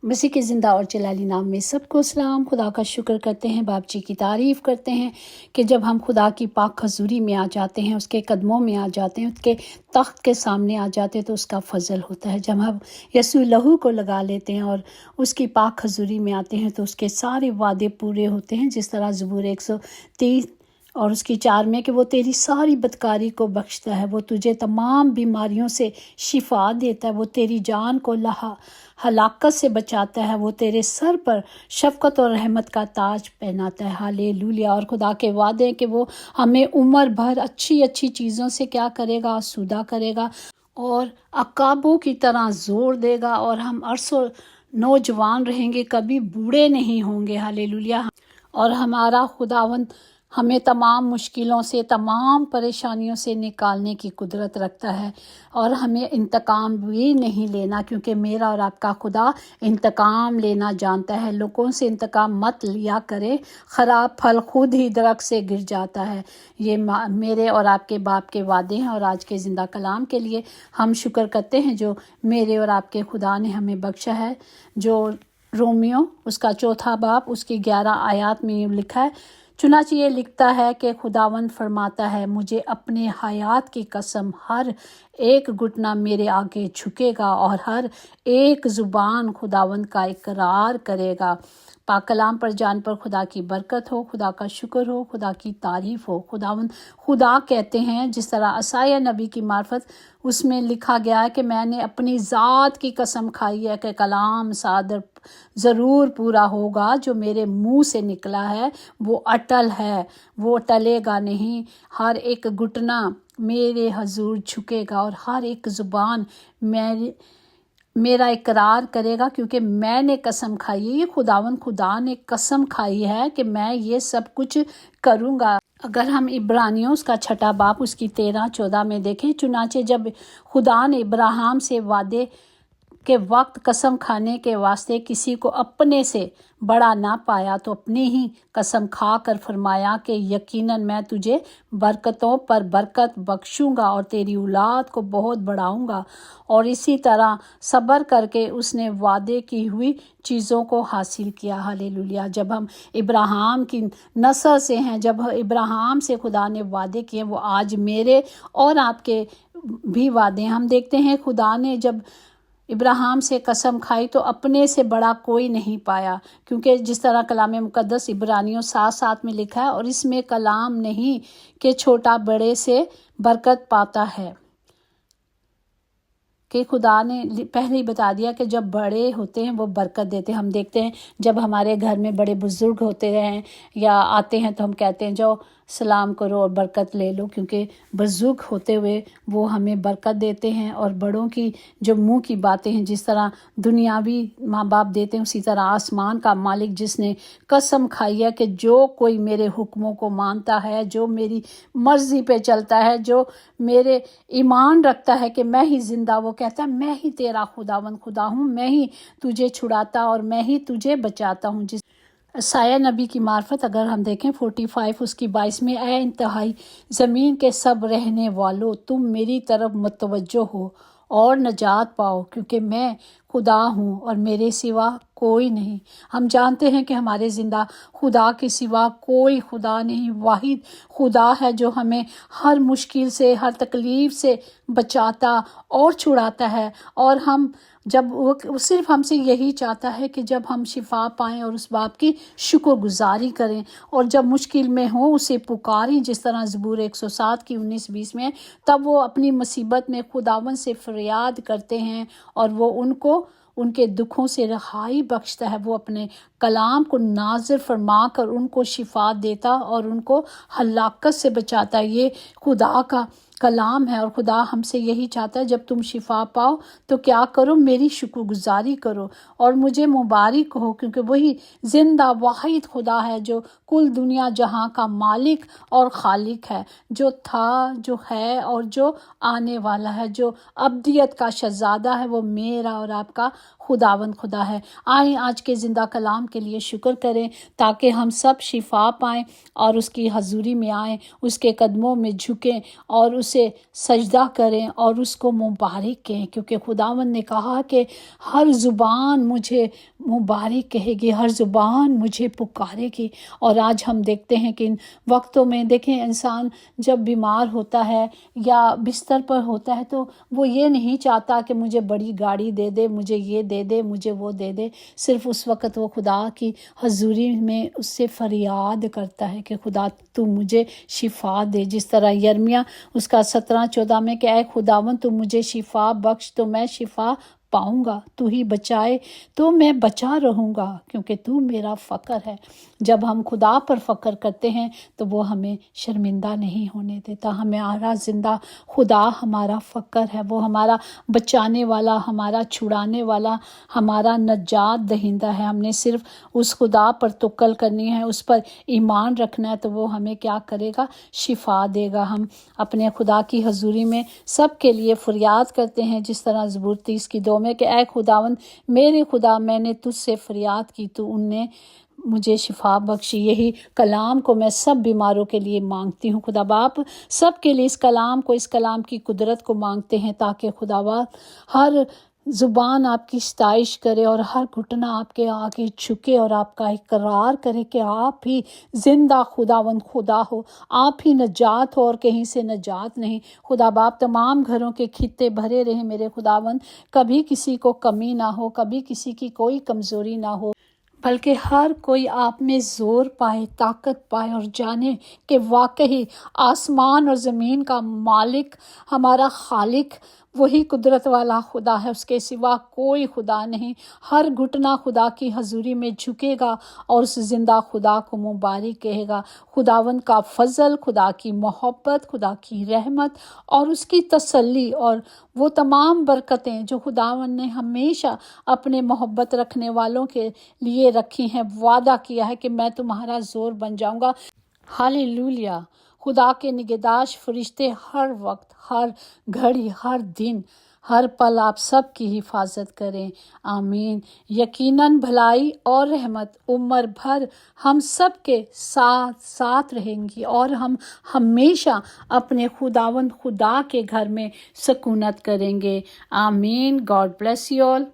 मसीह के ज़िंदा और जलाली नाम में सबको सलाम। खुदा का शुक्र करते हैं, बाप जी की तारीफ़ करते हैं कि जब हम खुदा की पाक हजूरी में आ जाते हैं, उसके कदमों में आ जाते हैं, उसके तख्त के सामने आ जाते हैं तो उसका फ़ज़ल होता है। जब हम यसू लहू को लगा लेते हैं और उसकी पाक हजूरी में आते हैं तो उसके सारे वादे पूरे होते हैं। जिस तरह ज़बूर 130 और उसकी 4 में कि वो तेरी सारी बदकारी को बख्शता है, वो तुझे तमाम बीमारियों से शिफा देता है, वो तेरी जान को हलाकत से बचाता है, वो तेरे सर पर शफ़क़त और रहमत का ताज पहनाता है। हालेलुया। और खुदा के वादे हैं कि वो हमें उम्र भर अच्छी अच्छी चीज़ों से क्या करेगा, आसूदा करेगा और अकाबों की तरह जोर देगा और हम अरसों नौजवान रहेंगे, कभी बूढ़े नहीं होंगे। हालेलुया। और हमारा खुदावंद हमें तमाम मुश्किलों से, तमाम परेशानियों से निकालने की कुदरत रखता है और हमें इंतकाम भी नहीं लेना, क्योंकि मेरा और आपका खुदा इंतकाम लेना जानता है। लोगों से इंतकाम मत लिया करे, ख़राब फल खुद ही दरख्त से गिर जाता है। ये मेरे और आपके बाप के वादे हैं और आज के ज़िंदा कलाम के लिए हम शुक्र करते हैं जो मेरे और आपके खुदा ने हमें बख्शा है। जो रोमियो उसका 4 बाब उसकी 11 आयत में लिखा है, चुनांचे ये लिखता है कि खुदावंद फरमाता है, मुझे अपने हयात की कसम हर एक घुटना मेरे आगे झुकेगा और हर एक ज़ुबान खुदावंद का इकरार करेगा। पाक कलाम पर जान पर खुदा की बरकत हो, खुदा का शुक्र हो, खुदा की तारीफ़ हो। खुदावंद खुदा कहते हैं, जिस तरह असाया नबी की मार्फत उसमें लिखा गया है कि मैंने अपनी ज़ात की कसम खाई है कि कलाम सादर ज़रूर पूरा होगा, जो मेरे मुंह से निकला है वो अटल है, वो टलेगा नहीं। हर एक घुटना मेरे हजूर झुकेगा और हर एक ज़ुबान मेरा इकरार करेगा, क्योंकि मैंने कसम खाई है। ये खुदा ने कसम खाई है कि मैं ये सब कुछ करूँगा। अगर हम इब्रानियों उसका 6 बाब उसकी 13-14 में देखें, चुनांचे जब खुदा ने इब्राहिम से वादे के वक्त कसम खाने के वास्ते किसी को अपने से बड़ा ना पाया तो अपनी ही कसम खा कर फरमाया कि यकीनन मैं तुझे बरकतों पर बरकत बख्शूंगा और तेरी औलाद को बहुत बढ़ाऊंगा। और इसी तरह सब्र करके उसने वादे की हुई चीज़ों को हासिल किया। हालेलुया। जब हम इब्राहिम की नस्ल से हैं, जब इब्राहिम से खुदा ने वादे किए, वो आज मेरे और आपके भी वादे। हम देखते हैं खुदा ने जब इब्राहिम से कसम खाई तो अपने से बड़ा कोई नहीं पाया, क्योंकि जिस तरह कलाम मुकद्दस इब्रानियों 7:7 में लिखा है, और इसमें कलाम नहीं कि छोटा बड़े से बरकत पाता है, कि खुदा ने पहले ही बता दिया कि जब बड़े होते हैं वो बरकत देते हैं। हम देखते हैं जब हमारे घर में बड़े बुजुर्ग होते हैं या आते हैं तो हम कहते हैं जाओ सलाम करो और बरकत ले लो, क्योंकि बुजुर्ग होते हुए वो हमें बरकत देते हैं। और बड़ों की जो मुंह की बातें हैं, जिस तरह दुनियावी माँ बाप देते हैं, उसी तरह आसमान का मालिक जिसने कसम खाई है कि जो कोई मेरे हुक्मों को मानता है, जो मेरी मर्जी पे चलता है, जो मेरे ईमान रखता है कि मैं ही जिंदा, वो कहता है मैं ही तेरा खुदावंद खुदा हूँ, मैं ही तुझे छुड़ाता और मैं ही तुझे बचाता हूँ। जिस साया नबी की मार्फत अगर हम देखें 45 उसकी 22 में, ऐ इंतहाई ज़मीन के सब रहने वालों, तुम मेरी तरफ मुतवज्जो हो और नजात पाओ, क्योंकि मैं खुदा हूँ और मेरे सिवा कोई नहीं। हम जानते हैं कि हमारे ज़िंदा खुदा के सिवा कोई खुदा नहीं, वाहिद खुदा है जो हमें हर मुश्किल से, हर तकलीफ़ से बचाता और छुड़ाता है। और हम जब वो सिर्फ हमसे यही चाहता है कि जब हम शिफा पाएँ और उस बाप की शुक्रगुजारी करें, और जब मुश्किल में हो उसे पुकारें, जिस तरह ज़बूर 107 की 19-20 में, तब वो अपनी मुसीबत में खुदावन से फरियाद करते हैं और वो उनको उनके दुखों से रहाई बख्शता है। वो अपने कलाम को नाज़िर फरमा कर उनको शिफा देता और उनको हलाकत से बचाता है। ये खुदा का कलाम है और खुदा हमसे यही चाहता है, जब तुम शिफा पाओ तो क्या करो, मेरी शुक्रगुजारी करो और मुझे मुबारक हो, क्योंकि वही जिंदा वाहिद खुदा है जो कुल दुनिया जहां का मालिक और खालिक है, जो था, जो है और जो आने वाला है, जो अब्दियत का शहजादा है। वो मेरा और आपका खुदावंद खुदा है। आए आज के ज़िंदा कलाम के लिए शुक्र करें ताकि हम सब शिफा पाएँ और उसकी हजूरी में आएँ, उसके कदमों में झुकें और اسے سجدہ کریں اور اس کو مبارک کہیں، کیونکہ خداوند نے کہا کہ ہر زبان مجھے مبارک کہے گی، ہر زبان مجھے پکارے گی۔ اور آج ہم دیکھتے ہیں کہ ان وقتوں میں دیکھیں انسان جب بیمار ہوتا ہے یا بستر پر ہوتا ہے تو وہ یہ نہیں چاہتا کہ مجھے بڑی گاڑی دے دے، مجھے یہ دے دے، مجھے وہ دے دے۔ صرف اس وقت وہ خدا کی حضوری میں اس سے فریاد کرتا ہے کہ خدا تو مجھے شفا دے، جس طرح یرمیہ اس کا 17-14 میں کہ اے خداوند تو مجھے شفا بخش تو میں شفا پاؤں گا، تو ہی بچائے تو میں بچا رہوں گا، کیونکہ تو میرا فخر ہے۔ جب ہم خدا پر فخر کرتے ہیں تو وہ ہمیں شرمندہ نہیں ہونے دیتا۔ ہمارا زندہ خدا ہمارا فخر ہے، وہ ہمارا بچانے والا، ہمارا چھڑانے والا، ہمارا نجات دہندہ ہے۔ ہم نے صرف اس خدا پر توکل کرنی ہے، اس پر ایمان رکھنا ہے، تو وہ ہمیں کیا کرے گا؟ شفا دے گا۔ ہم اپنے خدا کی حضوری میں سب کے لیے فریاد کرتے ہیں، جس طرح زبور 30:2 میں کہ اے خداوند میرے خدا، میں نے تجھ سے فریاد کی تو ان نے مجھے شفا بخشی۔ یہی کلام کو میں سب بیماروں کے لیے مانگتی ہوں۔ خدا باپ سب کے لیے اس کلام کی قدرت کو مانگتے ہیں، تاکہ خدا باپ ہر زبان آپ کی ستائش کرے اور ہر گھٹنا آپ کے آگے جھکے اور آپ کا اقرار کرے کہ آپ ہی زندہ خداوند خدا ہو، آپ ہی نجات ہو اور کہیں سے نجات نہیں۔ خدا باپ تمام گھروں کے خطے بھرے رہیں میرے خداوند، کبھی کسی کو کمی نہ ہو، کبھی کسی کی کوئی کمزوری نہ ہو، بلکہ ہر کوئی آپ میں زور پائے، طاقت پائے اور جانے کہ واقعی آسمان اور زمین کا مالک ہمارا خالق وہی قدرت والا خدا ہے، اس کے سوا کوئی خدا نہیں۔ ہر گھٹنا خدا کی حضوری میں جھکے گا اور اس زندہ خدا کو مبارک کہے گا۔ خداوند کا فضل، خدا کی محبت، خدا کی رحمت اور اس کی تسلی اور وہ تمام برکتیں جو خداوند نے ہمیشہ اپنے محبت رکھنے والوں کے لیے رکھی ہیں، وعدہ کیا ہے کہ میں تمہارا زور بن جاؤں گا۔ ہاللیلویا۔ خدا کے نگہداشت فرشتے ہر وقت، ہر گھڑی، ہر دن، ہر پل آپ سب کی حفاظت کریں، آمین۔ یقیناً بھلائی اور رحمت عمر بھر ہم سب کے ساتھ ساتھ رہیں گی اور ہم ہمیشہ اپنے خداوند خدا کے گھر میں سکونت کریں گے، آمین۔ God bless you all.